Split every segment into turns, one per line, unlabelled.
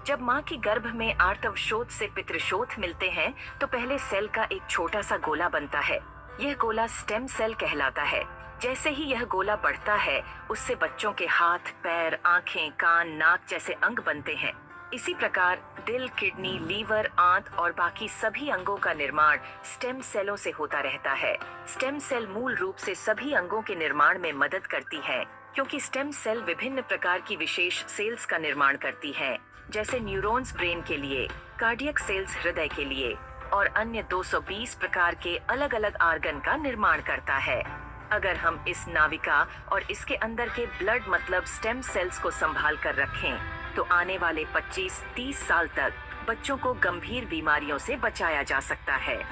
जब माँ की गर्भ में आर्तवशोथ से पितृशोथ मिलते हैं, तो पहले सेल का एक छोटा सा गोला बनता है। यह गोला स्टेम सेल कहलाता है। जैसे ही यह गोला बढ़ता है, उससे बच्चों के हाथ, पैर, आंखें, कान, नाक जैसे अंग बनते हैं। इसी प्रकार दिल, किडनी, लीवर, आंत और बाकी सभी अंगों का निर्माण स्टेम सेलों से होता रहता है। स्टेम सेल मूल रूप से सभी अंगों के निर्माण में मदद करती है, क्योंकि स्टेम सेल विभिन्न प्रकार की विशेष सेल्स का निर्माण करती है, जैसे न्यूरॉन्स ब्रेन के लिए, कार्डियक सेल्स हृदय के लिए और अन्य 220 प्रकार के अलग अलग आर्गन का निर्माण करता है। अगर हम इस नाविका और इसके अंदर के ब्लड मतलब स्टेम सेल्स को संभाल कर रखें, तो आने वाले 25-30 साल तक बच्चों को गंभीर बीमारियों से बचाया जा सकता है।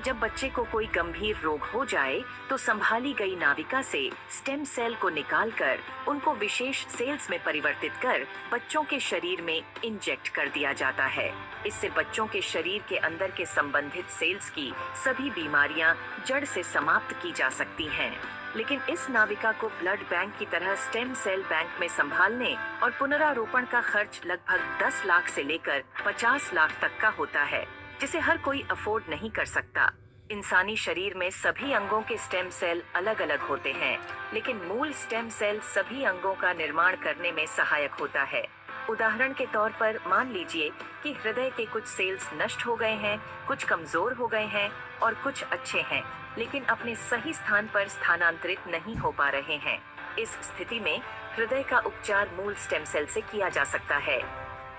जब बच्चे को कोई गंभीर रोग हो जाए, तो संभाली गई नाविका से स्टेम सेल को निकालकर उनको विशेष सेल्स में परिवर्तित कर बच्चों के शरीर में इंजेक्ट कर दिया जाता है। इससे बच्चों के शरीर के अंदर के संबंधित सेल्स की सभी बीमारियां जड़ से समाप्त की जा सकती हैं। लेकिन इस नाविका को ब्लड बैंक की तरह स्टेम सेल बैंक में संभालने और पुनरारोपण का खर्च लगभग 10 लाख से लेकर 50 लाख तक का होता है, जिसे हर कोई अफोर्ड नहीं कर सकता। इंसानी शरीर में सभी अंगों के स्टेम सेल अलग अलग होते हैं, लेकिन मूल स्टेम सेल सभी अंगों का निर्माण करने में सहायक होता है। उदाहरण के तौर पर मान लीजिए कि हृदय के कुछ सेल्स नष्ट हो गए हैं, कुछ कमजोर हो गए हैं और कुछ अच्छे हैं, लेकिन अपने सही स्थान पर स्थानांतरित नहीं हो पा रहे हैं। इस स्थिति में हृदय का उपचार मूल स्टेम सेल से किया जा सकता है।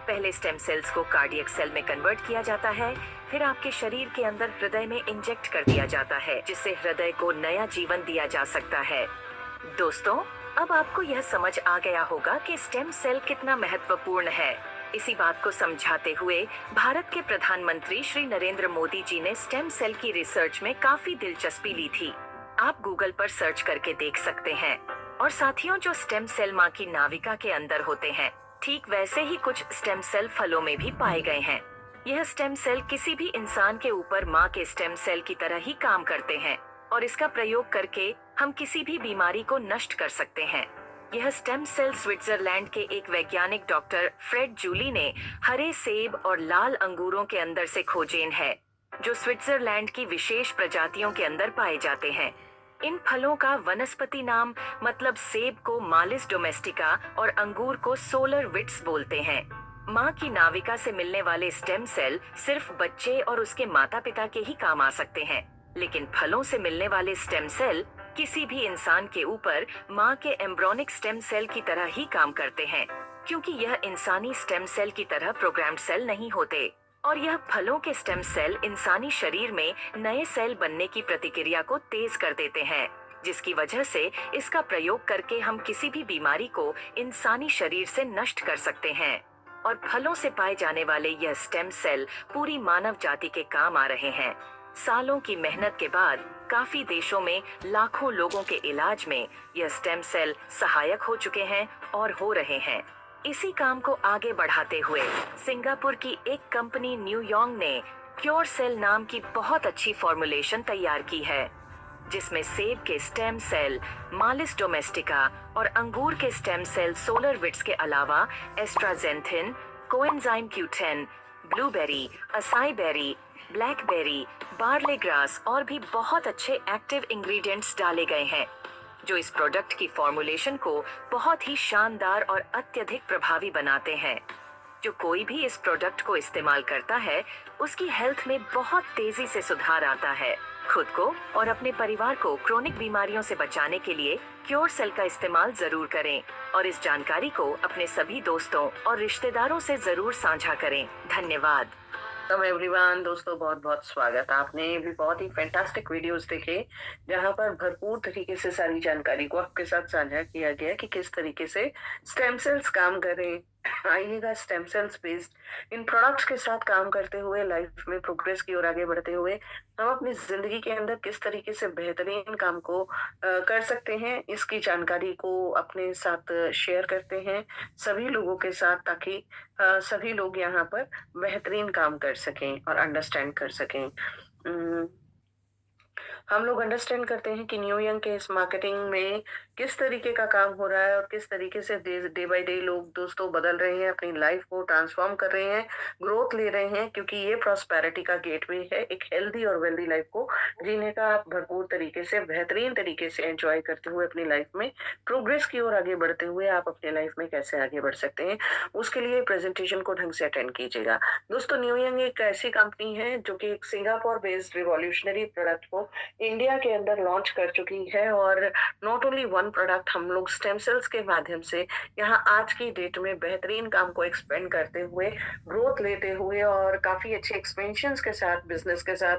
पहले स्टेम सेल्स को कार्डियक सेल में कन्वर्ट किया जाता है, फिर आपके शरीर के अंदर हृदय में इंजेक्ट कर दिया जाता है, जिससे हृदय को नया जीवन दिया जा सकता है। दोस्तों, अब आपको यह समझ आ गया होगा कि स्टेम सेल कितना महत्वपूर्ण है। इसी बात को समझाते हुए भारत के प्रधानमंत्री श्री नरेंद्र मोदी जी ने स्टेम सेल की रिसर्च में काफी दिलचस्पी ली थी। आप गूगल पर सर्च करके देख सकते हैं। और साथियों, जो स्टेम सेल माँ की नाविका के अंदर होते हैं, ठीक वैसे ही कुछ स्टेम सेल फलों में भी पाए गए हैं। यह स्टेम सेल किसी भी इंसान के ऊपर माँ के स्टेम सेल की तरह ही काम करते हैं और इसका प्रयोग करके हम किसी भी बीमारी को नष्ट कर सकते हैं। यह स्टेम सेल स्विट्जरलैंड के एक वैज्ञानिक डॉक्टर फ्रेड जूली ने हरे सेब और लाल अंगूरों के अंदर से खोजें है, जो स्विट्जरलैंड की विशेष प्रजातियों के अंदर पाए जाते हैं। इन फलों का वनस्पति नाम मतलब सेब को मालिस डोमेस्टिका और अंगूर को सोलर विट्स बोलते हैं। माँ की नाविका से मिलने वाले स्टेम सेल सिर्फ बच्चे और उसके माता पिता के ही काम आ सकते हैं, लेकिन फलों से मिलने वाले स्टेम सेल किसी भी इंसान के ऊपर माँ के एम्ब्रोनिक स्टेम सेल की तरह ही काम करते हैं, क्योंकि यह इंसानी स्टेम सेल की तरह प्रोग्राम्ड सेल नहीं होते। और यह फलों के स्टेम सेल इंसानी शरीर में नए सेल बनने की प्रतिक्रिया को तेज कर देते हैं, जिसकी वजह से इसका प्रयोग करके हम किसी भी बीमारी को इंसानी शरीर से नष्ट कर सकते हैं। और फलों से पाए जाने वाले यह स्टेम सेल पूरी मानव जाति के काम आ रहे हैं। सालों की मेहनत के बाद काफी देशों में लाखों लोगों के इलाज में यह स्टेम सेल सहायक हो चुके हैं और हो रहे हैं। इसी काम को आगे बढ़ाते हुए सिंगापुर की एक कंपनी न्यूयॉन्ग ने क्योर सेल नाम की बहुत अच्छी फॉर्मुलेशन तैयार की है, जिसमें सेब के स्टेम सेल मालिस डोमेस्टिका और अंगूर के स्टेम सेल सोलर विट्स के अलावा astaxanthin, coenzyme Q10, blueberry, acai berry, blackberry, barley grass और भी बहुत अच्छे एक्टिव इंग्रेडिएंट्स डाले गए हैं, जो इस प्रोडक्ट की फॉर्मुलेशन को बहुत ही शानदार और अत्यधिक प्रभावी बनाते हैं। जो कोई भी इस प्रोडक्ट को इस्तेमाल करता है, उसकी हेल्थ में बहुत तेजी से सुधार आता है। खुद को और अपने परिवार को क्रोनिक बीमारियों से बचाने के लिए क्योर सेल का इस्तेमाल जरूर करें और इस जानकारी को अपने सभी दोस्तों और रिश्तेदारों से जरूर साझा करें। धन्यवाद।
एवरीवन, दोस्तों बहुत बहुत स्वागत। आपने भी बहुत ही फैंटास्टिक वीडियोस देखे, जहां पर भरपूर तरीके से सारी जानकारी को आपके साथ साझा किया गया कि किस तरीके से स्टेम सेल्स काम करें। आइएगा stem cells based in products के साथ काम करते हुए लाइफ में प्रोग्रेस की ओर आगे बढ़ते हुए हम अपनी जिंदगी के अंदर किस तरीके से बेहतरीन काम को कर सकते हैं, इसकी जानकारी को अपने साथ शेयर करते हैं सभी लोगों के साथ, ताकि सभी लोग यहाँ पर बेहतरीन काम कर सकें और अंडरस्टैंड कर सकें। हम लोग अंडरस्टैंड करते हैं कि न्यू यंग के इस मार्केटिंग में किस तरीके का काम हो रहा है और किस तरीके से डे बाय डे लोग दोस्तों बदल रहे हैं, अपनी लाइफ को ट्रांसफॉर्म कर रहे हैं, ग्रोथ ले रहे हैं, क्योंकि ये प्रॉस्पेरिटी का गेटवे है। एक हेल्दी और वेल्दी लाइफ को जीने का आप भरपूर तरीके से, बेहतरीन तरीके से एंजॉय करते हुए अपनी लाइफ में प्रोग्रेस की ओर आगे बढ़ते हुए आप अपनी लाइफ में कैसे आगे बढ़ सकते हैं, उसके लिए प्रेजेंटेशन को ढंग से अटेंड कीजिएगा। दोस्तों, न्यू यंग एक ऐसी कंपनी है जो कि एक सिंगापुर बेस्ड रिवॉल्यूशनरी प्रोडक्ट को इंडिया के अंदर लॉन्च कर चुकी है। और नॉट ओनली वन प्रोडक्ट, हम लोग स्टेम सेल्स के माध्यम से यहाँ आज की डेट में बेहतरीन काम को एक्सपेंड करते हुए, ग्रोथ लेते हुए और काफी अच्छे एक्सपेंशन के साथ, बिजनेस के साथ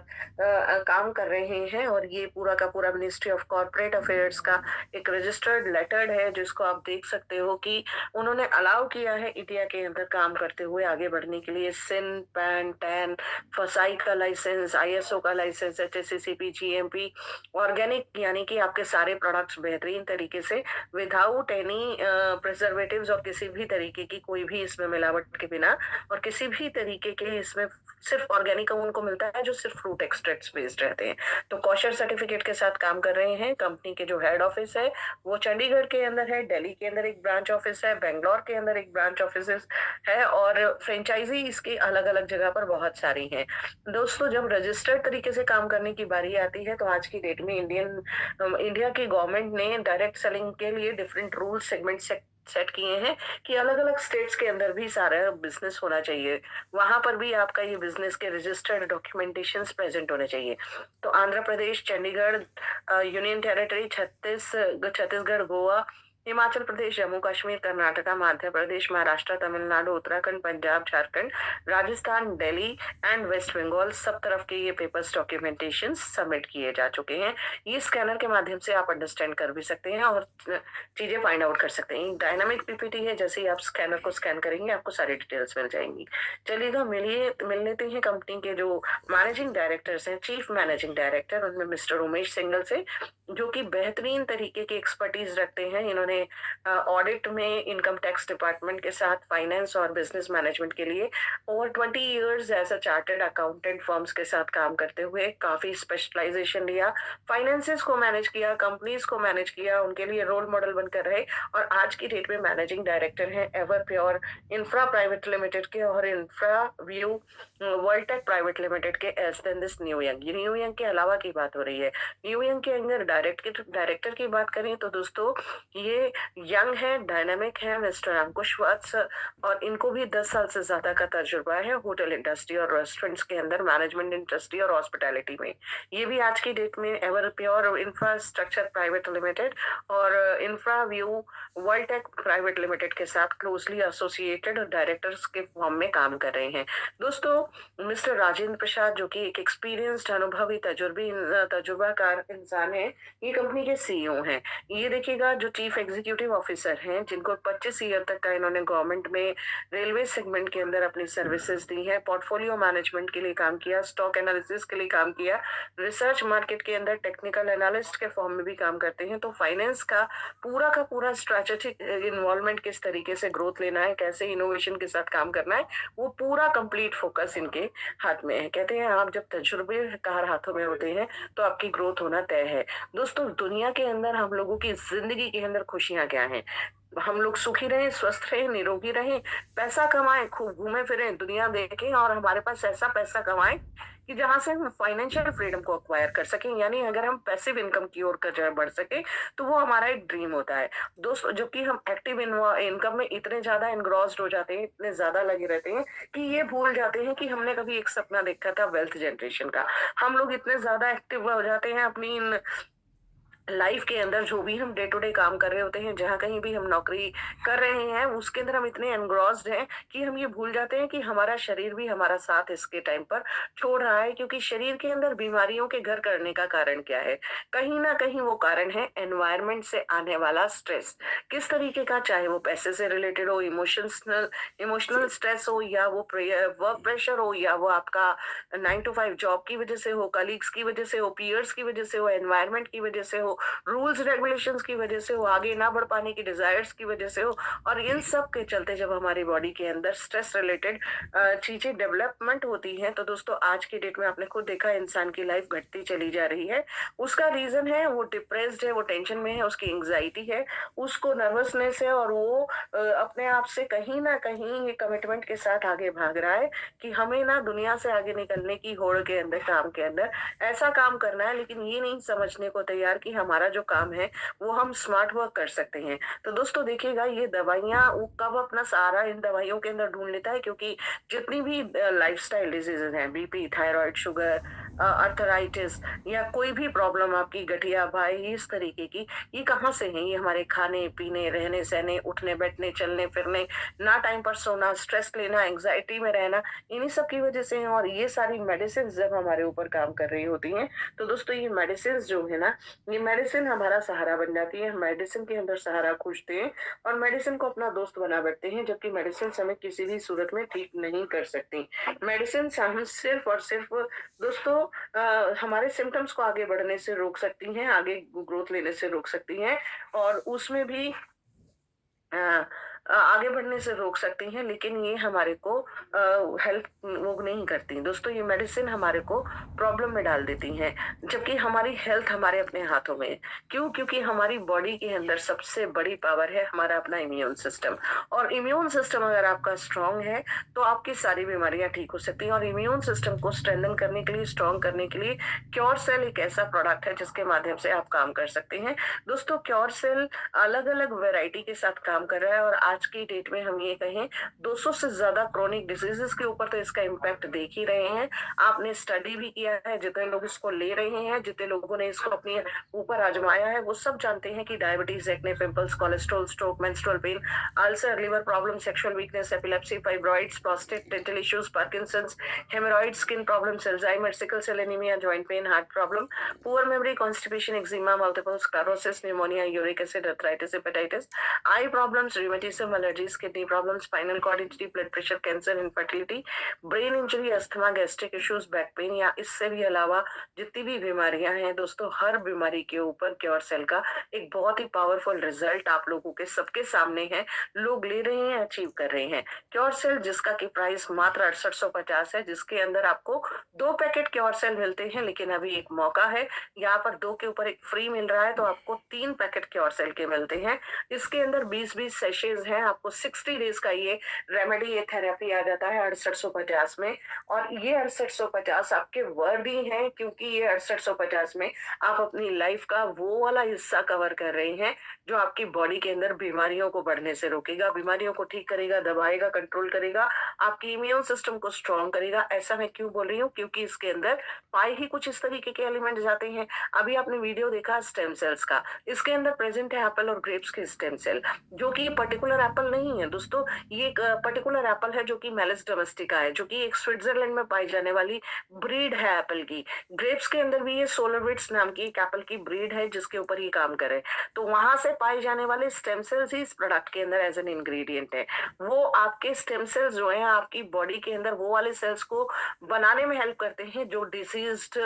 काम कर रहे हैं। और ये पूरा का पूरा मिनिस्ट्री ऑफ कॉर्पोरेट अफेयर्स का एक रजिस्टर्ड लेटर है, जिसको आप देख सकते हो कि उन्होंने अलाउ किया है इंडिया के अंदर काम करते हुए आगे बढ़ने के लिए। सिन, पैन, टैन, फसाई का लाइसेंस, आईएसओ का लाइसेंस, एचएससीसीपी, जीएमपी, ऑर्गेनिक, यानी कि आपके सारे प्रोडक्ट्स बेहतरीन तरीके से विदाउट एनी प्रिजर्वेटिव्स और किसी भी तरीके की कोई भी इसमें मिलावट के बिना, और किसी भी तरीके के इसमें सिर्फ ऑर्गेनिक उनको मिलता है जो सिर्फ फ्रूट एक्सट्रैक्ट्स बेस्ड रहते हैं। तो कॉशर सर्टिफिकेट के साथ काम कर रहे हैं। कंपनी के जो हेड ऑफिस है वो चंडीगढ़ के अंदर है, दिल्ली के अंदर एक ब्रांच ऑफिस है, बेंगलोर के अंदर एक ब्रांच ऑफिस है, और फ्रेंचाइजी इसकी अलग अलग जगह पर बहुत सारी हैं। दोस्तों, जब रजिस्टर्ड तरीके से काम करने की बारी आती है तो आज की डेट में इंडिया की गवर्नमेंट ने डायरेक्ट सेलिंग के लिए डिफरेंट रूल सेगमेंट सेट किए हैं कि अलग अलग स्टेट्स के अंदर भी सारा बिजनेस होना चाहिए। वहां पर भी आपका ये बिजनेस के रजिस्टर्ड डॉक्यूमेंटेशन प्रेजेंट होने चाहिए। तो Andhra Pradesh, Chandigarh, union territory, Chhattisgarh, Goa, Himachal Pradesh, Jammu Kashmir, Karnataka, Madhya Pradesh, Maharashtra, Tamil Nadu, Uttarakhand, Punjab, Jharkhand, Rajasthan, Delhi and West Bengal, सब तरफ के ये पेपर्स डॉक्यूमेंटेशन सबमिट किए जा चुके हैं। ये स्कैनर के माध्यम से आप अंडरस्टैंड कर भी सकते हैं और चीजें फाइंड आउट कर सकते हैं। डायनामिक पीपीटी है, जैसे ही आप स्कैनर को स्कैन करेंगे आपको सारी डिटेल्स मिल जाएंगी। चलिएगा, मिल लेते हैं कंपनी के जो मैनेजिंग डायरेक्टर्स हैं, चीफ मैनेजिंग डायरेक्टर, उनमें मिस्टर उमेश सिंगल से, जो कि बेहतरीन तरीके की एक्सपर्टीज रखते हैं। इन्होंने ऑडिट में इनकम टैक्स डिपार्टमेंट के साथ फाइनेंस और बिजनेस मैनेजमेंट के लिए over 20 years as a chartered accountant firms के साथ काम करते हुए काफी स्पेशलाइजेशन लिया, फाइनेंसेस को मैनेज किया, कंपनीज को मैनेज किया, उनके लिए रोल मॉडल बनकर रहे, और आज की डेट में मैनेजिंग डायरेक्टर हैं ever pure infra private limited के और infra view world private limited के। As then this new young के अलावा की बात हो रही है। न्यू यंग के अंदर डायरेक्टर की बात करें तो दोस्तों, ये यंग है, डायनामिक है, मिस्टर अंकुश वत्स, और इनको भी 10 साल से ज्यादा का तजुर्बा है होटल इंडस्ट्री और रेस्टोरेंट्स के अंदर, मैनेजमेंट इंडस्ट्री और हॉस्पिटैलिटी में। ये भी आज की डेट में ever pure infrastructure private limited और infra view world tech private limited के साथ क्लोजली एसोसिएटेड डायरेक्टर्स के फॉर्म में काम कर रहे हैं। दोस्तों, मिस्टर राजेंद्र प्रसाद, जो कि एक एक्सपीरियंस्ड, अनुभवी, तजुर्बाकार इंसान है, ये कंपनी के सीईओ हैं। ये देखिएगा, जो चीफ एग्जीक्यूटिव ऑफिसर हैं, जिनको 25 ईयर तक का इन्होंने गवर्नमेंट में रेलवे सेगमेंट के अंदर अपनी सर्विसेज दी है, पोर्टफोलियो मैनेजमेंट के लिए काम किया, स्टॉक एनालिसिस के लिए काम किया, रिसर्च मार्केट के अंदर टेक्निकल एनालिस्ट के फॉर्म में भी काम करते हैं। तो फाइनेंस का पूरा स्ट्रेटेजिक इन्वॉल्वमेंट, किस तरीके से ग्रोथ लेना है, कैसे इनोवेशन के साथ काम करना है, वो पूरा कंप्लीट फोकस इनके हाथ में है। कहते हैं आप जब तजुर्बेकार हाथों में होते हैं तो आपकी ग्रोथ होना तय है। दोस्तों, दुनिया के अंदर हम लोगों की जिंदगी के अंदर खुशियां क्या हैं? हम लोग सुखी रहें, स्वस्थ रहें, निरोगी रहें, पैसा कमाएं, खूब घूमे फिरें, दुनिया देखें, और हमारे पास ऐसा पैसा कमाएं कि जहां से हम फाइनेंशियल फ्रीडम को अक्वायर कर सकें। यानी अगर हम पैसिव इनकम की ओर बढ़ सके तो वो हमारा एक ड्रीम होता है दोस्तों। जबकि हम एक्टिव इनकम में इतने ज्यादा एनग्रॉस्ड हो जाते हैं, इतने ज्यादा लगे रहते हैं कि ये भूल जाते हैं कि हमने कभी एक सपना देखा था वेल्थ जनरेशन का। हम लोग इतने ज्यादा एक्टिव हो जाते हैं अपनी इन लाइफ के अंदर, जो भी हम डे टू डे काम कर रहे होते हैं, जहाँ कहीं भी हम नौकरी कर रहे हैं, उसके अंदर हम इतने एनग्रॉस्ड हैं कि हम ये भूल जाते हैं कि हमारा शरीर भी हमारा साथ इसके टाइम पर छोड़ रहा है। क्योंकि शरीर के अंदर बीमारियों के घर करने का कारण क्या है? कहीं ना कहीं वो कारण है एनवायरमेंट से आने वाला स्ट्रेस। किस तरीके का, चाहे वो पैसे से रिलेटेड हो, इमोशनल स्ट्रेस हो, या वो वर्क प्रेशर हो, या वो आपका 9 to 5 जॉब की वजह से हो, कलीग्स की वजह से हो, पीयर्स की वजह से हो, एनवायरमेंट की वजह से हो, रूल्स रेगुलेशंस की वजह से हो, आगे ना बढ़ पाने की डिजायर्स की वजह से हो, और इन सब के चलते जब हमारी बॉडी के अंदर स्ट्रेस रिलेटेड चीजें डेवलपमेंट होती हैं, तो दोस्तों आज की डेट में आपने खुद देखा इंसान की लाइफ घटती चली जा रही है। उसका रीजन है वो डिप्रेस्ड है, वो टेंशन में है, उसकी एंग्जाइटी है, उसको नर्वसनेस है, और वो अपने आप से कहीं ना कहीं ये कमिटमेंट के साथ आगे भाग रहा है कि हमें ना दुनिया से आगे निकलने की होड़ के अंदर, काम के अंदर ऐसा काम करना है, लेकिन ये नहीं समझने को तैयार कि हमारा जो काम है वो हम स्मार्ट वर्क कर सकते हैं। तो दोस्तों देखिएगा, ये दवाइयाँ वो कब अपना सहारा इन दवाइयों के अंदर ढूंढ लेता है, क्योंकि जितनी भी लाइफस्टाइल डिजीजेज हैं, बीपी, थायराइड, शुगर, अर्थराइटिस, या कोई भी प्रॉब्लम आपकी, गठिया भाई, इस तरीके की, ये कहाँ से है? ये हमारे खाने पीने, रहने सहने, उठने बैठने, चलने फिरने, ना टाइम पर सोना, स्ट्रेस लेना, एंग्जाइटी में रहना, इन्हीं सब की वजह से है। और ये सारी मेडिसिन जब हमारे ऊपर काम कर रही होती हैं, तो दोस्तों ये मेडिसिन जो है ना, ये मेडिसिन हमारा सहारा बन जाती है, मेडिसिन के अंदर सहारा खोजते हैं और मेडिसिन को अपना दोस्त बना बैठते हैं, जबकि मेडिसिन हमें किसी भी सूरत में ठीक नहीं कर सकती। मेडिसिन हम सिर्फ और सिर्फ दोस्तों हमारे सिम्टम्स को आगे बढ़ने से रोक सकती हैं, आगे ग्रोथ लेने से रोक सकती हैं, और उसमें भी आगे बढ़ने से रोक सकती हैं, लेकिन ये हमारे को हेल्प वो नहीं करती। दोस्तों ये मेडिसिन हमारे को प्रॉब्लम में डाल देती हैं, जबकि हमारी हेल्थ हमारे अपने हाथों में है। क्यों? क्योंकि हमारी बॉडी के अंदर सबसे बड़ी पावर है हमारा अपना इम्यून सिस्टम, और इम्यून सिस्टम अगर आपका स्ट्रांग है तो आपकी सारी बीमारियां ठीक हो सकती हैं। और इम्यून सिस्टम को स्ट्रेंथन करने के लिए, स्ट्रांग करने के लिए क्योर सेल एक ऐसा प्रोडक्ट है जिसके माध्यम से आप काम कर सकते हैं। दोस्तों क्योर सेल अलग अलग वेराइटी के साथ काम कर रहा है, और आज की डेट में हम ये कहें 200 से ज्यादा क्रोनिक डिजीजेस के ऊपर तो इसका इम्पैक्ट देख ही रहे हैं। आपने स्टडी भी किया है, जितने लोग इसको ले रहे हैं, जितने लोगों ने इसको अपने ऊपर आजमाया है, वो सब जानते हैं कि diabetes, acne, pimples, cholesterol, stroke, menstrual pain, ulcer, liver problem, sexual weakness, epilepsy, fibroids, prostate, dental issues, Parkinson's, haemorrhoid, skin problems, Alzheimer, sickle cell anaemia, joint pain, heart problem, poor memory, constipation, eczema, multiple sclerosis, pneumonia, uric acid, arthritis, hepatitis, eye problems, rheumatism, allergies, kidney problems, spinal cord injury, blood pressure, cancer, infertility, brain injury, asthma, gastric issues, back pain, या इससे भी अलावा जितनी भी बीमारियां हैं दोस्तों, हर बीमारी के ऊपर क्योर सेल का एक बहुत ही पावरफुल रिजल्ट आप लोगों के सबके सामने है। लोग ले रहे हैं, अचीव कर रहे हैं। क्योर सेल जिसका की प्राइस मात्र 6850 है, जिसके अंदर आपको 2 पैकेट क्योर सेल मिलते हैं, लेकिन अभी एक मौका है, यहाँ पर 2 के ऊपर एक फ्री मिल रहा है, तो आपको 3 पैकेट क्योर सेल के मिलते हैं। इसके अंदर 20-20 सेशेज हैं, आपको 60 डेज का ये रेमेडी, ये थेरेपी आ जाता है 6850 में। और ये 6850 आपके वर्दी हैं, क्योंकि ये 6850 में आप अपनी लाइफ का वो वाला हिस्सा कवर कर रहे हैं जो आपकी बॉडी के अंदर बीमारियों को बढ़ने से रोकेगा, बीमारियों को ठीक करेगा, दबाएगा, कंट्रोल करेगा, आपकी इम्यून सिस्टम को स्ट्रॉन्ग करेगा। ऐसा मैं क्यों बोल रही हूँ? क्योंकि इसके अंदर पाए ही कुछ इस तरीके के एलिमेंट जाते हैं। अभी आपने वीडियो देखा स्टेम सेल्स का, इसके अंदर प्रेजेंट है एप्पल और ग्रेप्स के स्टेम सेल, जो कि पर्टिकुलर एप्पल नहीं है दोस्तों, ये एक पर्टिकुलर एप्पल है जो कि मेलिस डोमेस्टिका है, जो कि एक स्विट्जरलैंड में पाई जाने वाली ब्रीड है एप्पल की। ग्रेप्स के अंदर भी ये सोलरविट्स नाम की एक एप्पल की ब्रीड है जिसके ऊपर ये काम करे, तो वहां से पाए जाने वाले स्टेम सेल्स ही इस प्रोडक्ट के अंदर एज एन इंग्रेडिएंट है। वो आपके स्टेम सेल्स जो है आपकी बॉडी के अंदर वो वाले सेल्स को बनाने में हेल्प करते हैं जो डिसीज्ड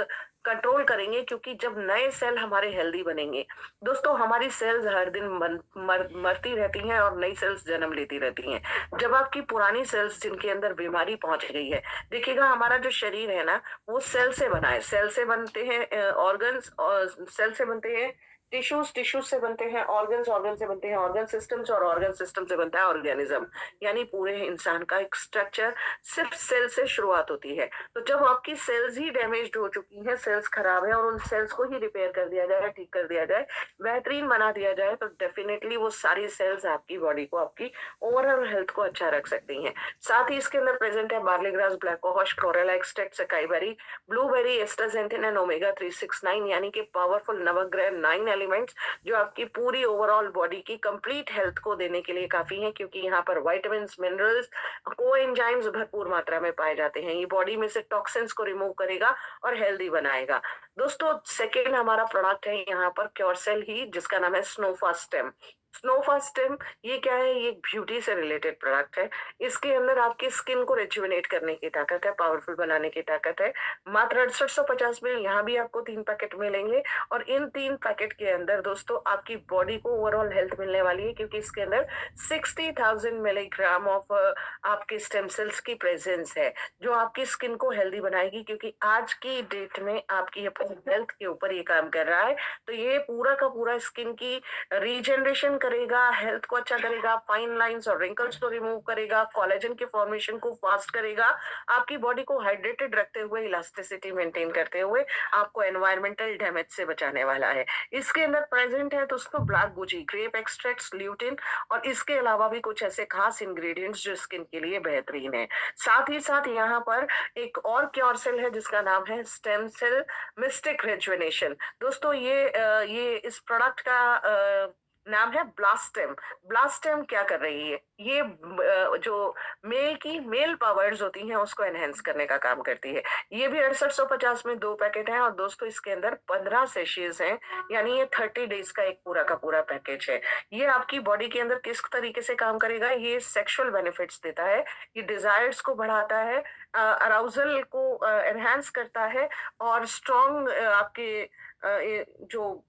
कंट्रोल करेंगे, क्योंकि जब नए सेल हमारे हेल्दी बनेंगे दोस्तों, हमारी सेल्स हर दिन मरती रहती हैं और नई सेल्स जन्म लेती रहती हैं। जब आपकी पुरानी सेल्स जिनके अंदर बीमारी पहुंच गई है, देखिएगा हमारा जो शरीर है ना वो सेल से बना है, सेल से बनते हैं ऑर्गन्स, और सेल से बनते हैं टिश्यूज, टिश्यूज से बनते हैं ऑर्गन्स, ऑर्गन से बनते हैं ऑर्गन सिस्टम्स, और ऑर्गन सिस्टम से बनता है ऑर्गेनिज्म। यानी पूरे इंसान का एक स्ट्रक्चर सिर्फ सेल से शुरुआत होती है। तो जब आपकी सेल्स ही डैमेज हो चुकी हैं, सेल्स खराब है, और उन सेल्स को ही रिपेयर कर दिया जाए, ठीक कर दिया जाए, बेहतरीन बना दिया जाए, तो डेफिनेटली वो सारी सेल्स आपकी बॉडी को, आपकी ओवरऑल हेल्थ को अच्छा रख सकती हैं। साथ ही इसके अंदर प्रेजेंट है barley grass, black cohosh, chlorella extract, acai berry, blueberry, astaxanthin and omega 369, यानी कि पावरफुल नवग्रह 9 एलिमेंट्स जो आपकी पूरी ओवरऑल बॉडी की कंप्लीट हेल्थ को देने के लिए काफी है, क्योंकि यहाँ पर विटामिन्स, मिनरल्स, कोएंजाइम्स भरपूर मात्रा में पाए जाते हैं। ये बॉडी में से टॉक्सिन्स को रिमूव करेगा और हेल्दी बनाएगा। दोस्तों सेकेंड हमारा प्रोडक्ट है यहाँ पर क्योर सेल ही, जिसका नाम है स्नोफा स्टेम। स्नोफा स्टेम ये क्या है? ये ब्यूटी से रिलेटेड प्रोडक्ट है। इसके अंदर आपकी स्किन को रिजुविनेट करने की ताकत है, पावरफुल बनाने की ताकत है। मात्र 6850 में यहाँ भी आपको 3 पैकेट मिलेंगे और इन 3 पैकेट के अंदर दोस्तों आपकी बॉडी को ओवरऑल हेल्थ मिलने वाली है, क्योंकि इसके अंदर 60,000 मिलीग्राम ऑफ आपके स्टेम सेल्स की प्रेजेंस है, जो आपकी स्किन को हेल्दी बनाएगी, क्योंकि आज की डेट में आपकी अपनी हेल्थ के ऊपर ये काम कर रहा है। तो ये पूरा का पूरा स्किन की रीजनरेशन करेगा, हेल्थ को अच्छा करेगा, फाइन लाइंस और रिंकल्स को रिमूव करेगा, कोलेजन के फॉर्मेशन को फास्ट करेगा, आपकी बॉडी को हाइड्रेटेड रखते हुए, इलास्टिसिटी मेंटेन करते हुए आपको एनवायरमेंटल डैमेज से बचाने वाला है। इसके अंदर प्रेजेंट है दोस्तों black goji, grape extracts, lutein और इसके अलावा भी कुछ ऐसे खास इंग्रेडिएंट्स जो स्किन के लिए बेहतरीन है। साथ ही साथ यहाँ पर एक और क्योर सेल है जिसका नाम है स्टेम सेल मिस्टिक रेजुवेनेशन। दोस्तों ये इस प्रोडक्ट का नाम है ब्लास्टेम। ब्लास्टेम क्या कर रही है? ये जो मेल पावर्स होती हैं उसको एनहेंस करने का काम करती है। ये भी 6850 में 2 पैकेट हैं और दोस्तों इसके अंदर 15 सेशेस हैं, यानी ये 30 डेज का एक पूरा का पूरा पैकेज है। ये आपकी बॉडी के अंदर किस तरीके से काम करेगा? ये सेक्सुअल बेनिफिट्स देता है, ये डिजायर्स को बढ़ाता है, अराउजल को एनहांस करता है और स्ट्रॉन्ग आपके जो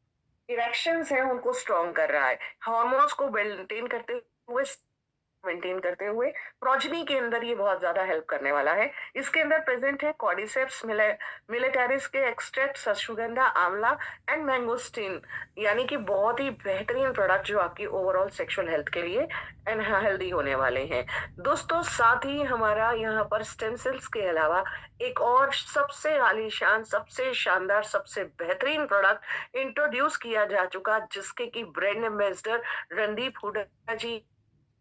इरेक्शंस हैं उनको स्ट्रॉन्ग कर रहा है, हार्मोन्स को मेंटेन करते हुए प्रोजनी के अंदर ये बहुत ज्यादा हेल्प करने वाला है। इसके अंदर प्रेजेंट है कॉर्डिसेप्स मिलिटारिस के एक्सट्रैक्ट, अश्वगंधा, आंवला एंड मैंगोस्टीन, यानी कि बहुत ही बेहतरीन प्रोडक्ट जो आपकी ओवरऑल सेक्सुअल हेल्थ के लिए हेल्दी होने वाले हैं। दोस्तों साथ ही हमारा यहाँ पर स्टेम सेल्स के अलावा एक और सबसे आलीशान, सबसे शानदार, सबसे बेहतरीन प्रोडक्ट इंट्रोड्यूस किया जा चुका, जिसके की ब्रांड एम्बेसडर रणदीप हुड्डा जी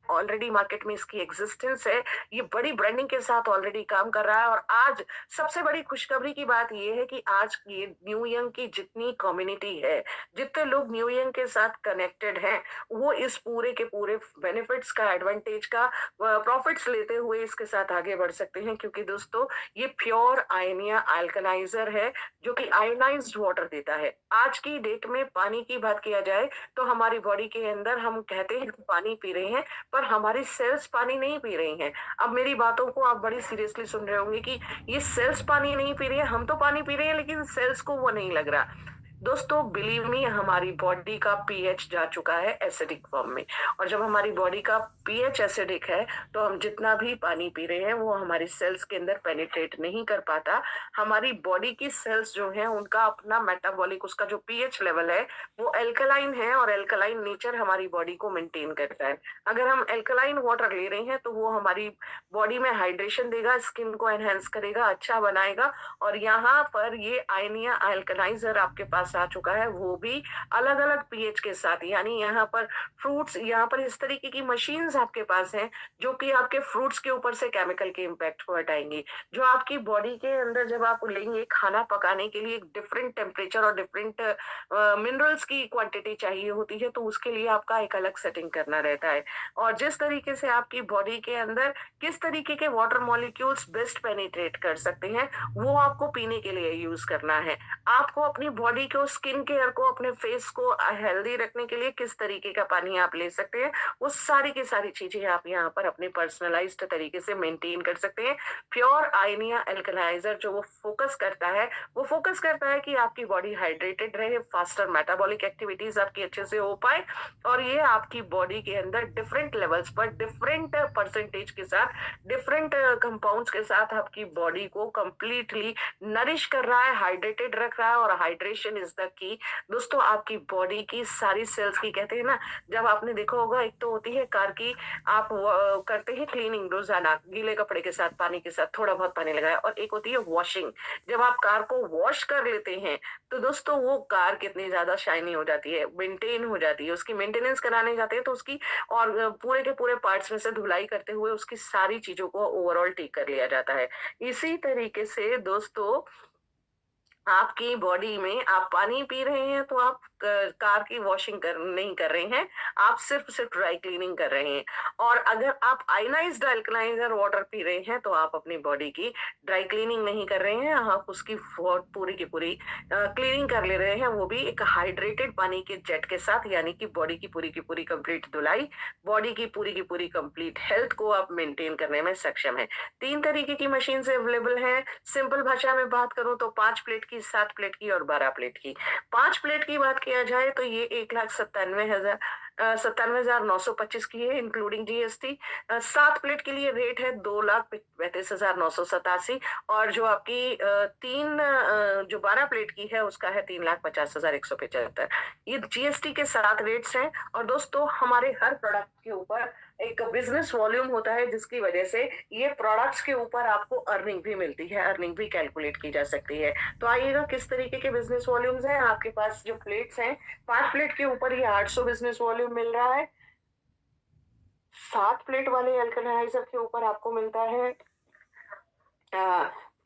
ऑलरेडी मार्केट में इसकी एग्जिस्टेंस है, ये बड़ी ब्रांडिंग के साथ ऑलरेडी काम कर रहा है। और आज सबसे बड़ी खुशखबरी की बात ये है कि आज ये न्यू यंग की जितनी कम्युनिटी है, जितने लोग न्यू यंग के साथ कनेक्टेड हैं, वो इस पूरे के पूरे बेनिफिट्स का, एडवांटेज का प्रॉफिट्स लेते हुए इसके साथ आगे बढ़ सकते हैं, क्योंकि दोस्तों ये प्योर आयनिया अल्कलाइजर है जो कि आयोनाइज्ड वाटर देता है। आज की डेट में पानी की बात किया जाए तो हमारी बॉडी के अंदर हम कहते हैं कि पानी पी रहे हैं, पर हमारी सेल्स पानी नहीं पी रही हैं। अब मेरी बातों को आप बड़ी सीरियसली सुन रहे होंगे कि ये सेल्स पानी नहीं पी रही है, हम तो पानी पी रहे हैं लेकिन सेल्स को वो नहीं लग रहा। दोस्तों बिलीव मी, हमारी बॉडी का पीएच जा चुका है एसिडिक फॉर्म में, और जब हमारी बॉडी का पीएच एसिडिक है तो हम जितना भी पानी पी रहे हैं वो हमारी सेल्स के अंदर पेनिट्रेट नहीं कर पाता। हमारी बॉडी की सेल्स जो है उनका अपना मेटाबॉलिक, उसका जो पीएच लेवल है वो एल्कलाइन है, और एल्कलाइन नेचर हमारी बॉडी को मेंटेन करता है। अगर हम एल्कलाइन वाटर ले रहे हैं तो वो हमारी बॉडी में हाइड्रेशन देगा, स्किन को एनहेंस करेगा, अच्छा बनाएगा। और यहाँ पर ये आयनिया अल्कलाइजर आपके पास आ चुका है, वो भी अलग अलग पीएच के साथ, यानी यहाँ पर फ्रूट्स, यहाँ पर इस तरीके की मशीन्स आपके पास हैं जो कि आपके फ्रूट्स के ऊपर से केमिकल के इम्पैक्ट को हटाएंगी, जो आपकी बॉडी के अंदर जब आप लेंगे खाना पकाने के लिए डिफरेंट टेम्परेचर और डिफरेंट मिनरल्स की क्वांटिटी चाहिए होती है, तो उसके लिए आपका एक अलग सेटिंग करना रहता है। और जिस तरीके से आपकी बॉडी के अंदर किस तरीके के वाटर मॉलिक्यूल्स बेस्ट पेनिट्रेट कर सकते हैं, वो आपको पीने के लिए यूज करना है। आपको अपनी बॉडी को, स्किन केयर को, अपने फेस को हेल्दी रखने के लिए किस तरीके का पानी आप ले सकते हैं, वो सारी की सारी चीजें आप यहाँ पर अपने पर्सनलाइज्ड तरीके से मेंटेन कर सकते हैं। प्योर आयनिया अल्कलाइजर जो वो फोकस करता है कि आपकी बॉडी हाइड्रेटेड रहे, फास्टर मेटाबॉलिक एक्टिविटीज आपकी अच्छे से हो पाए, और ये आपकी बॉडी के अंदर डिफरेंट लेवल्स पर, डिफरेंट परसेंटेज के साथ, डिफरेंट कंपाउंड्स के साथ आपकी बॉडी को कंप्लीटली नरिश कर रहा है, हाइड्रेटेड रख रहा है। और हाइड्रेशन इज द की। दोस्तों आपकी बॉडी की सारी सेल्स की, कहते हैं ना, जब आपने देखा होगा, एक तो होती है कार की, आप करते हैं क्लीनिंग रोजाना गीले कपड़े के साथ, पानी के साथ थोड़ा बहुत पानी लगाया, और एक होती है वॉशिंग। जब आप कार को वॉश कर लेते हैं तो दोस्तों वो कार कितनी ज्यादा शाइनी हो जाती है, मेंटेन हो जाती है, उसकी मेंटेनेंस कराने जाते हैं तो उसकी, और पूरे के पूरे पार्ट्स में से धुलाई करते हुए उसकी सारी चीजों को ओवरऑल ठीक कर लिया जाता है। इसी तरीके से दोस्तों आपकी बॉडी में आप पानी पी रहे हैं तो आप कार की वॉशिंग नहीं कर रहे हैं, आप सिर्फ ड्राई क्लीनिंग कर रहे हैं। और अगर आप आयनाइज्ड अल्कलाइजर वाटर पी रहे हैं तो आप अपनी बॉडी की ड्राई क्लीनिंग नहीं कर रहे हैं, आप उसकी पूरी की पूरी क्लीनिंग कर ले रहे हैं, वो भी एक हाइड्रेटेड पानी के जेट के साथ, यानी कि बॉडी की पूरी कंप्लीट धुलाई, बॉडी की पूरी कंप्लीट हेल्थ को आप मेंटेन करने में सक्षम है। 3 तरीके की मशीन से अवेलेबल है। सिंपल भाषा में बात करूं तो 5 प्लेट की, 7 प्लेट की और 12 प्लेट की। 5 प्लेट की बात किया जाए तो ये 1,97,925 की है इंक्लूडिंग जीएसटी। 7 प्लेट के लिए रेट है 2,35,987, और जो आपकी जो 12 प्लेट की है उसका है 3,50,175। ये जीएसटी के साथ रेट्स हैं। और दोस्तों हमारे हर प्रोडक्ट के ऊपर एक बिजनेस वॉल्यूम होता है, जिसकी वजह से ये प्रोडक्ट्स के ऊपर आपको अर्निंग भी मिलती है, अर्निंग भी कैलकुलेट की जा सकती है। तो आइएगा किस तरीके के बिजनेस वॉल्यूम्स हैं आपके पास। जो प्लेट्स हैं, 5 प्लेट के ऊपर ये 800 बिजनेस वॉल्यूम मिल रहा है। 7 प्लेट वाले अल्कलाइजर के ऊपर आपको मिलता है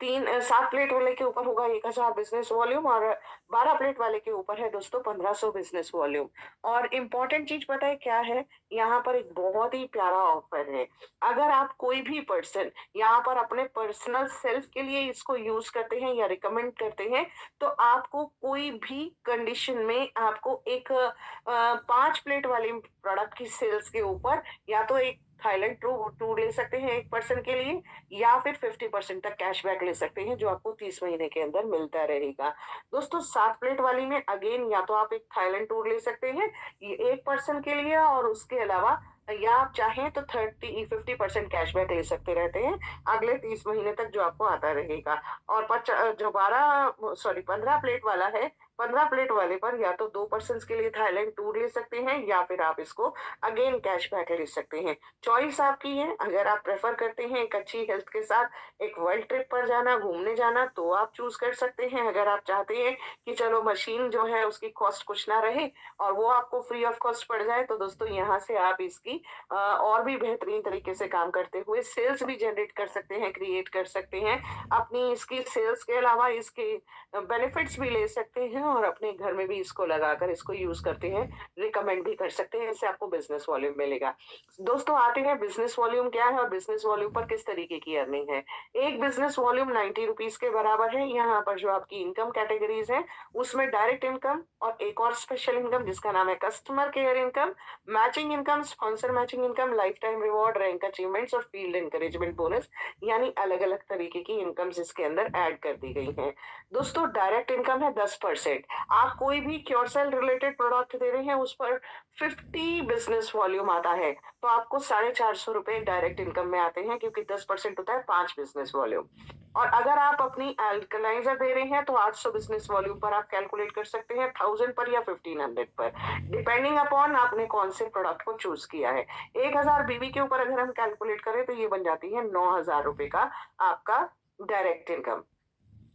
7 प्लेट वाले के ऊपर होगा 1,000 बिजनेस वॉल्यूम, और 12 प्लेट वाले के ऊपर है दोस्तों 1,500 बिजनेस वॉल्यूम। और इम्पोर्टेंट चीज पता है क्या है, यहाँ पर एक बहुत ही प्यारा ऑफर है। अगर आप कोई भी पर्सन यहाँ पर अपने पर्सनल सेल्फ के लिए इसको यूज करते हैं या रिकमेंड करते हैं, तो आपको कोई भी कंडीशन में आपको एक 5 प्लेट वाली प्रोडक्ट की सेल्स के ऊपर या तो एक थाईलैंड टूर ले सकते हैं एक पर्सन के लिए, या फिर 50% तक कैशबैक ले सकते हैं, जो आपको 30 महीने के अंदर मिलता रहेगा। दोस्तों 7 प्लेट वाली में अगेन या तो आप एक थाईलैंड टूर ले सकते हैं ये एक पर्सन के लिए, और उसके अलावा या आप चाहें तो 50% कैशबैक ले सकते रहते हैं अगले 30 महीने तक, जो आपको आता रहेगा। और जो 15 प्लेट वाला है, 15 प्लेट वाले पर या तो 2 पर्सन के लिए थाईलैंड टूर ले सकते हैं, या फिर आप इसको अगेन कैशबैक ले सकते हैं। चॉइस आपकी है। अगर आप प्रेफर करते हैं एक अच्छी हेल्थ के साथ एक वर्ल्ड ट्रिप पर जाना, घूमने जाना, तो आप चूज कर सकते हैं। अगर आप चाहते हैं कि चलो मशीन जो है उसकी कॉस्ट कुछ ना रहे और वो आपको फ्री ऑफ कॉस्ट पड़ जाए, तो दोस्तों यहाँ से आप इसकी और भी बेहतरीन तरीके से काम करते हुए सेल्स भी जनरेट कर सकते हैं, क्रिएट कर सकते हैं। अपनी इसकी सेल्स के अलावा इसके बेनिफिट्स भी ले सकते हैं, और अपने घर में भी इसको लगाकर इसको यूज करते हैं, रिकमेंड भी कर सकते हैं। इससे आपको बिजनेस वॉल्यूम मिलेगा। दोस्तों आते हैं बिजनेस वॉल्यूम क्या है और बिजनेस वॉल्यूम पर किस तरीके की अर्निंग है। एक बिजनेस वॉल्यूम 90 रुपीज के बराबर है। यहाँ पर जो आपकी इनकम कैटेगरीज है उसमें डायरेक्ट इनकम और एक और स्पेशल इनकम जिसका नाम है customer care income, matching income, sponsor matching income, life time reward, rank achievements और फील्ड इंकरेजमेंट बोनस, यानी अलग अलग तरीके की इनकम इसके अंदर ऐड कर दी गई है। दोस्तों डायरेक्ट इनकम है 10%। आप कोई भी क्योर सेल रिलेटेड प्रोडक्ट दे रहे हैं उस पर 50 बिजनेस वॉल्यूम आता है, तो आपको 450 रुपए डायरेक्ट इनकम में आते हैं, क्योंकि 10% होता है 5 बिजनेस वॉल्यूम। और अगर आप अपनी अल्कलाइजर दे रहे हैं तो 800 बिजनेस वॉल्यूम पर आप कैलकुलेट कर सकते हैं, 1000 पर या 1500 पर, डिपेंडिंग अपॉन आपने कौन से प्रोडक्ट को चूज किया है। 1000 बीवी के ऊपर अगर हम कैलकुलेट करें तो ये बन जाती है 9,000 रुपए का आपका डायरेक्ट इनकम।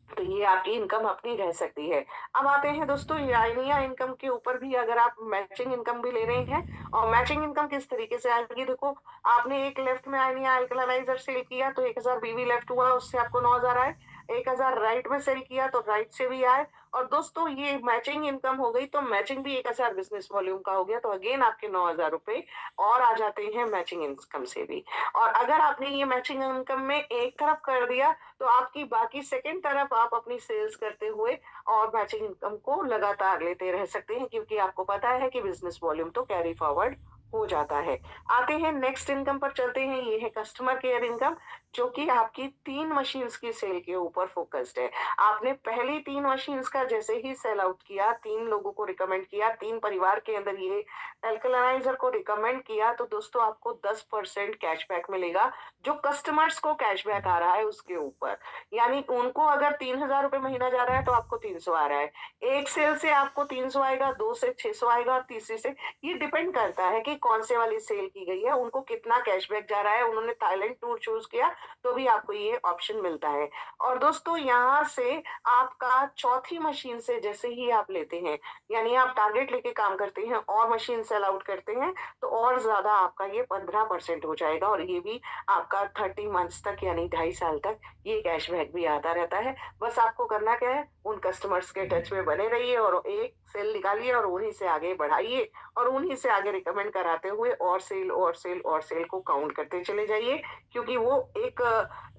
तो ये आपकी इनकम अपनी रह सकती है। अब आते हैं दोस्तों यानिया इनकम के ऊपर भी, अगर आप मैचिंग इनकम भी ले रहे हैं, और मैचिंग इनकम किस तरीके से आएगी, देखो आपने एक लेफ्ट में आयनिया अल्कलाइजर सेल किया तो 1000 बीवी लेफ्ट हुआ, उससे आपको 9,000 आए। 1000 राइट में सेल किया तो राइट से भी आए। और दोस्तों ये मैचिंग इनकम हो गई, तो मैचिंग भी 1000 बिजनेस वॉल्यूम का हो गया, तो अगेन आपके 9,000 रुपए और आ जाते हैं मैचिंग इनकम से भी। और अगर आपने ये मैचिंग इनकम में एक तरफ कर दिया तो आपकी बाकी सेकंड तरफ आप अपनी सेल्स करते हुए और मैचिंग इनकम को लगातार लेते रह सकते हैं, क्योंकि आपको पता है कि बिजनेस वॉल्यूम तो कैरी फॉरवर्ड हो जाता है। आते हैं नेक्स्ट इनकम पर चलते हैं। ये है कस्टमर केयर इनकम, जो कि आपकी 3 मशीन्स की सेल के ऊपर फोकस्ड है। आपने पहली 3 मशीन्स का जैसे ही सेल आउट किया, 3 लोगों को रिकमेंड किया, 3 परिवार के अंदर ये एल्कलाइजर को रिकमेंड किया, तो दोस्तों आपको 10% कैशबैक मिलेगा, जो कस्टमर्स को कैशबैक आ रहा है उसके ऊपर। यानी उनको अगर 3,000 रुपए महीना जा रहा है तो आपको 300 आ रहा है। एक सेल से आपको 300 आएगा, 2 से 600 आएगा, और तीसरी से, ये डिपेंड करता है कि कौन से वाली सेल की गई है, उनको कितना कैशबैक जा रहा है। उन्होंने थाईलैंड टूर चूज किया तो भी आपको ये ऑप्शन मिलता है। और दोस्तों यहाँ से आपका चौथी मशीन से जैसे ही आप लेते हैं, यानी आप टारगेट लेके काम करते हैं और मशीन सेल आउट करते हैं, तो और ज्यादा आपका ये 15% हो जाएगा, और ये भी आपका 30 मंथ्स तक यानी 2.5 साल तक ये कैशबैक भी आता रहता है। बस आपको करना क्या है, उन कस्टमर्स के टच में बने रहिए और एक सेल निकालिए और उन्हीं से आगे बढ़ाइए और उन्हीं से आगे रिकमेंड कराते हुए और सेल और सेल और सेल को काउंट करते चले जाइए, क्योंकि वो एक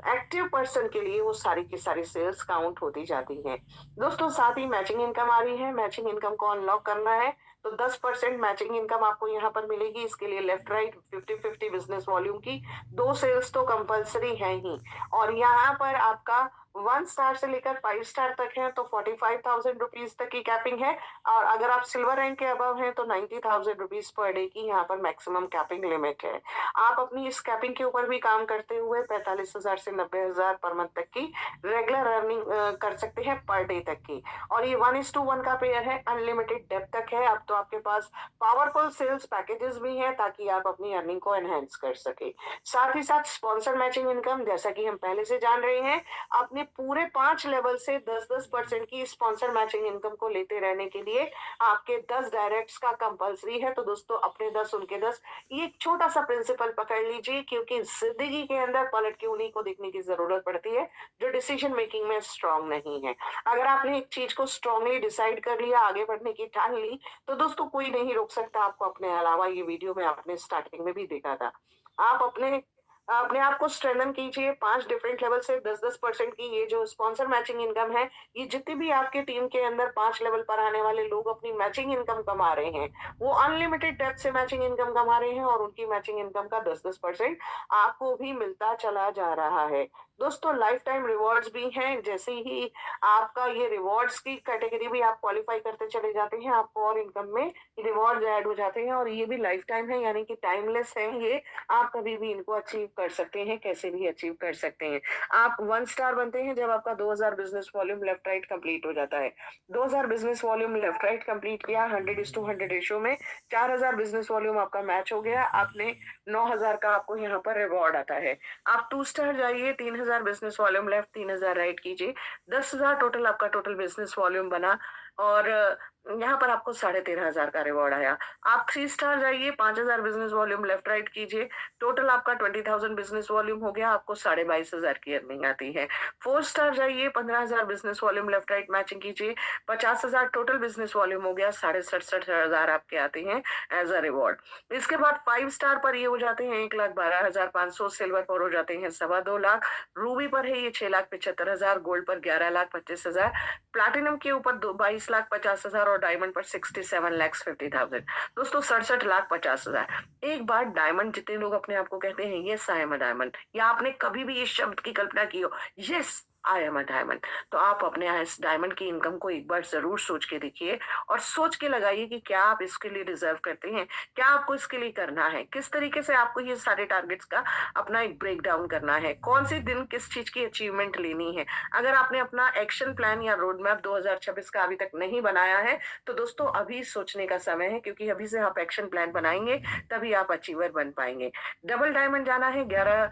एक्टिव पर्सन के लिए वो सारी की सारी सेल्स काउंट होती जाती हैं। दोस्तों साथ ही मैचिंग इनकम आ रही है, मैचिंग इनकम को अनलॉक करना है तो 10% मैचिंग इनकम आपको यहाँ पर मिलेगी। इसके लिए लेफ्ट राइट 50-50 बिजनेस वॉल्यूम की 2 सेल्स तो कंपल्सरी है ही और यहाँ पर आपका 1 स्टार से लेकर 5 स्टार तक है तो 45,000 रुपीज तक की कैपिंग है और अगर आप सिल्वर रैंक के अबव हैं तो 90,000 रुपीज पर डे की यहाँ पर मैक्सिमम कैपिंग लिमिट है। आप अपनी इस कैपिंग के ऊपर भी काम करते हुए 45,000 से 90,000 पर मंथ तक की रेगुलर अर्निंग कर सकते हैं पर डे तक की और ये 1:1 का पेयर है, अनलिमिटेड डेप्थ तक है। अब तो आपके पास पावरफुल सेल्स पैकेजेस भी हैं ताकि आप अपनी अर्निंग को एनहेंस कर सके। साथ ही साथ स्पॉन्सर मैचिंग इनकम, जैसा कि हम पहले से जान रहे हैं, अपने पूरे 5 लेवल से 10-10% की स्पॉन्सर मैचिंग इनकम को लेते रहने के लिए आपके 10 डायरेक्ट्स का कंपल्सरी है। तो दोस्तों अपने 10 उनके 10, ये एक छोटा सा प्रिंसिपल पकड़ लीजिए, क्योंकि जिंदगी के अंदर पलट के उन्हीं को देखने की जरूरत पड़ती है जो डिसीजन मेकिंग में स्ट्रांग नहीं है। अगर आपने एक चीज को स्ट्रांगली डिसाइड कर लिया, आगे बढ़ने की ठान ली, तो दोस्तों कोई नहीं रोक सकता आपको। अपने अलावा ये वीडियो में आपने स्टार्टिंग में भी देखा था। आप अपने अपने आप को स्ट्रेंथन कीजिए। 5 डिफरेंट लेवल से 10-10% की ये जो स्पॉन्सर मैचिंग इनकम है, ये जितनी भी आपके टीम के अंदर 5 लेवल पर आने वाले लोग अपनी मैचिंग इनकम कमा रहे हैं, वो अनलिमिटेड डेप्थ से मैचिंग इनकम कमा रहे हैं और उनकी मैचिंग इनकम का 10-10% आपको भी मिलता चला जा रहा है। दोस्तों लाइफ टाइम रिवॉर्ड्स भी हैं, जैसे ही आपका ये रिवॉर्ड्स की कैटेगरी भी आप क्वालिफाई करते चले जाते हैं, आपको और इनकम में रिवॉर्ड्स ऐड हो जाते हैं और ये भी लाइफ टाइम है, यानी कि टाइमलेस है ये। आप कभी भी इनको अचीव कर सकते हैं, कैसे भी अचीव कर सकते हैं। आप 1 स्टार बनते हैं जब आपका 2000 business volume left right complete हो जाता है। 2000 business volume left right complete किया 100:100 रेशियो में, 4000 बिजनेस वॉल्यूम आपका मैच हो गया, आपने 9000 का आपको यहाँ पर रिवॉर्ड आता है। आप 2 स्टार जाइए, 3000 बिजनेस वॉल्यूम लेफ्ट, 3000 राइट कीजिए, 10,000 टोटल आपका टोटल बिजनेस वॉल्यूम बना और यहाँ पर आपको 13,500 का रिवॉर्ड आया। आप 3 स्टार जाइए, 5,000 बिजनेस वॉल्यूम लेफ्ट राइट कीजिए, टोटल आपका 20,000 बिजनेस वॉल्यूम हो गया, आपको 22,500 की अर्निंग आती है। 4 स्टार जाइए, 15,000 business volume left right matching कीजिए, 50,000 टोटल बिजनेस वॉल्यूम हो गया, 67,500 आपके आते हैं एज अ रिवॉर्ड। इसके बाद 5 स्टार पर ये हो जाते हैं 1,12,500, सिल्वर पर हो जाते हैं 2.25 लाख, रूबी पर है ये 6,75,000, गोल्ड पर 11,25,000, प्लैटिनम के ऊपर 22,50,000 और डायमंड पर 67,50,000। दोस्तों 67,50,000। एक बार डायमंड, जितने लोग अपने आप को कहते हैं yes I am a diamond, या आपने कभी भी इस शब्द की कल्पना की हो yes I am a diamond, तो आप अपने इस डायमंड की इनकम को एक बार जरूर सोच के देखिए और सोच के लगाइए कि क्या आप इसके लिए डिजर्व करते हैं, क्या आपको इसके लिए करना है, किस तरीके से आपको ये सारे टारगेट्स का अपना एक ब्रेक डाउन करना है, कौन से दिन किस चीज की अचीवमेंट लेनी है। अगर आपने अपना एक्शन प्लान या रोड मैप 2026 का अभी तक नहीं बनाया है, तो दोस्तों अभी सोचने का समय है, क्योंकि अभी से आप एक्शन प्लान बनाएंगे तभी आप अचीवर बन पाएंगे। डबल डायमंड जाना है, 11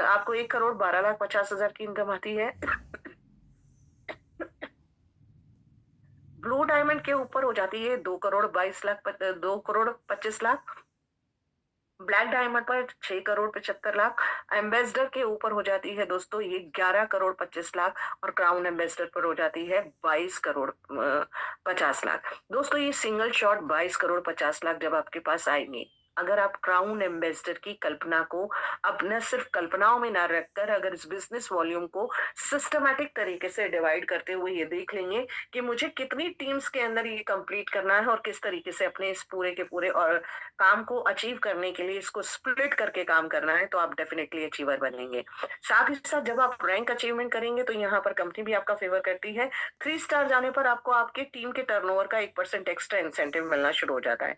आपको 1,12,50,000 की इनकम आती है। ब्लू डायमंड के ऊपर हो जाती है 2,22,25,00,000। ब्लैक डायमंड पर 6,75,00,000। एम्बेसडर के ऊपर हो जाती है दोस्तों ये 11,25,00,000 और क्राउन एम्बेसडर पर हो जाती है 22,50,00,000। दोस्तों ये सिंगल शॉट 22,50,00,000 जब आपके पास आएंगे, अगर आप क्राउन एम्बेसडर की कल्पना को अपना सिर्फ कल्पनाओं में ना रखकर अगर इस बिजनेस वॉल्यूम को सिस्टमैटिक तरीके से डिवाइड करते हुए ये देख लेंगे कि मुझे कितनी टीम्स के अंदर ये कंप्लीट करना है और किस तरीके से अपने इस पूरे के पूरे और काम को अचीव करने के लिए इसको स्प्लिट करके काम करना है, तो आप डेफिनेटली अचीवर बनेंगे। साथ ही साथ जब आप रैंक अचीवमेंट करेंगे तो यहाँ पर कंपनी भी आपका फेवर करती है। 3 स्टार जाने पर आपको आपके टीम के टर्नओवर का 1% एक्स्ट्रा इंसेंटिव मिलना शुरू हो जाता है।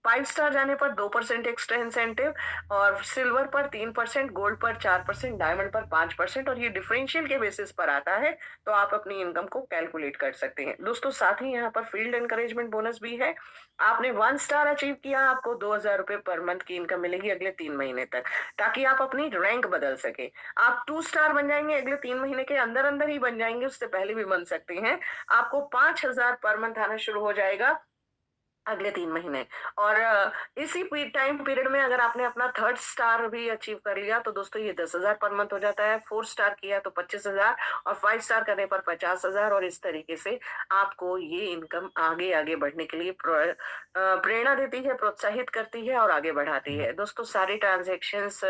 5 स्टार जाने पर 2% एक्स्ट्रा इंसेंटिव और सिल्वर पर 3%, गोल्ड पर 4%, डायमंड पर 5% और ये डिफरेंशियल के बेसिस पर आता है, तो आप अपनी इनकम को कैलकुलेट कर सकते हैं। दोस्तों साथ ही यहाँ पर फील्ड एनकरेजमेंट बोनस भी है। आपने 1 स्टार अचीव किया, आपको 2,000 रुपए पर मंथ की इनकम मिलेगी अगले 3 महीने तक, ताकि आप अपनी रैंक बदल सके। आप 2 स्टार बन जाएंगे, अगले 3 महीने के अंदर अंदर ही बन जाएंगे, उससे पहले भी बन सकते हैं। आपको 5,000 पर मंथ आना शुरू हो जाएगा। अगले 3 महीने। और इसी टाइम पीरियड में अगर आपने अपना 3rd स्टार भी अचीव कर लिया तो दोस्तों ये 10,000 पर मंथ हो जाता है। 4 स्टार किया तो 25,000 और 5 स्टार करने पर 50,000, और इस तरीके से आपको ये इनकम आगे आगे बढ़ने के लिए प्रेरणा देती है, प्रोत्साहित करती है और आगे बढ़ाती है। दोस्तों सारे ट्रांजेक्शन्स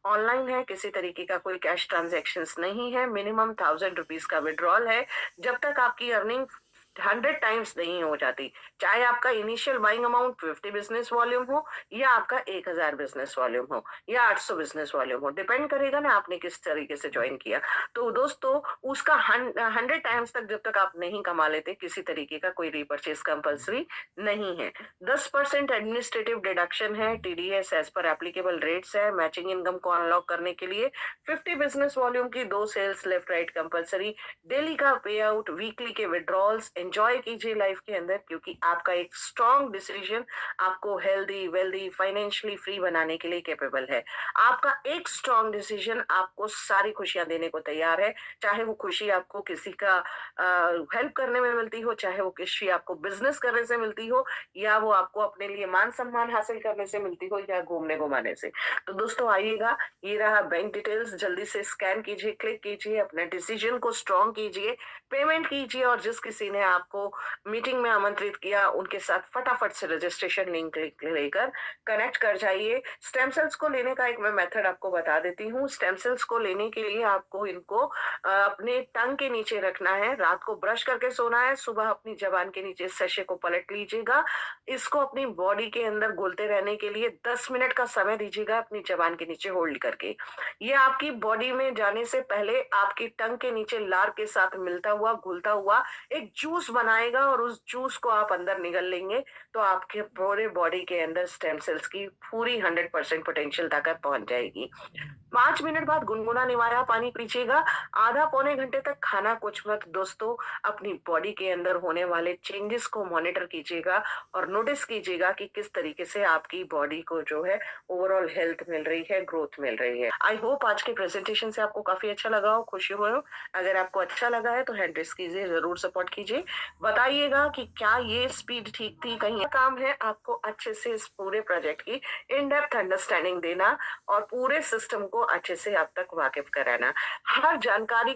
ऑनलाइन है, किसी तरीके का कोई कैश ट्रांजेक्शन्स नहीं है। मिनिमम 1000 रुपीज का विड्रॉल है। जब तक आपकी अर्निंग 100 टाइम्स नहीं हो जाती, चाहे आपका initial buying amount 50 business volume हो, या आपका 1000 बिजनेस वॉल्यूम हो, या 800 बिजनेस वॉल्यूम हो, डिपेंड करेगा ना आपने किस तरीके से ज्वाइन किया। तो दोस्तों उसका 100 टाइम्स तक जब तक आप नहीं कमा लेते, किसी तरीके का कोई रीपरचेज कंपल्सरी नहीं है। 10% एडमिनिस्ट्रेटिव डिडक्शन है, TDS as per applicable rates है। मैचिंग इनकम को अनलॉक करने के लिए 50 बिजनेस वॉल्यूम की 2 sales left right compulsory, daily का पे आउट, वीकली के विड्रॉल्स। एंजॉय कीजिए लाइफ के अंदर, क्योंकि आपका एक स्ट्रॉन्ग डिसीजन आपको हेल्दी, वेल्दी, फाइनेंशियली फ्री बनाने के लिए कैपेबल है। आपका एक स्ट्रॉन्ग डिसीजन आपको सारी खुशियां देने को तैयार है, चाहे वो खुशी आपको किसी का हेल्प करने में मिलती हो, चाहे वो खुशी आपको बिजनेस करने से मिलती हो, या वो आपको अपने लिए मान सम्मान हासिल करने से मिलती हो, या घूमने घुमाने से। तो दोस्तों आइएगा, ये रहा बैंक डिटेल्स, जल्दी से स्कैन कीजिए, क्लिक कीजिए, अपने डिसीजन को स्ट्रॉन्ग कीजिए, पेमेंट कीजिए, और जिस किसी ने आपको मीटिंग में आमंत्रित किया उनके साथ फटाफट से रजिस्ट्रेशन लिंक लेकर कनेक्ट कर जाइए। स्टेम सेल्स को लेने का एक मैं मेथड आपको बता देती हूँ। स्टेम सेल्स को लेने के लिए आपको इनको अपने टंग के नीचे रखना है, रात को ब्रश करके सोना है, सुबह अपनी जबान के नीचे सैशे को पलट लीजिएगा। इसको अपनी बॉडी के अंदर घुलते रहने के लिए 10 मिनट का समय दीजिएगा, अपनी जबान के नीचे होल्ड करके। ये आपकी बॉडी में जाने से पहले आपकी टंग के नीचे लार के साथ मिलता हुआ, घुलता हुआ एक जूस बनाएगा, और उस जूस को आप अंदर निगल लेंगे तो आपके पूरे बॉडी के अंदर स्टेम सेल्स की पूरी 100% पोटेंशियल ताकत पहुंच जाएगी। 5 मिनट बाद गुनगुना निवारा पानी पीजिएगा। आधा पौने घंटे तक खाना कुछ मत। दोस्तों अपनी बॉडी के अंदर होने वाले चेंजेस को मॉनिटर कीजिएगा और नोटिस कीजिएगा कि किस तरीके से आपकी बॉडी को जो है ओवरऑल हेल्थ मिल रही है, ग्रोथ मिल रही है। आई होप आज के प्रेजेंटेशन से आपको काफी अच्छा लगा हो, खुशी हुई हो। अगर आपको अच्छा लगा है तो हैंड रेस कीजिए, जरूर सपोर्ट कीजिए, बताइएगा कि क्या ये स्पीड ठीक थी। कहीं काम है आपको अच्छे से इस पूरे प्रोजेक्ट की इन डेप्थ अंडरस्टैंडिंग देना और पूरे सिस्टम को अच्छे से आप तक वाकिफ कराना। हर जानकारी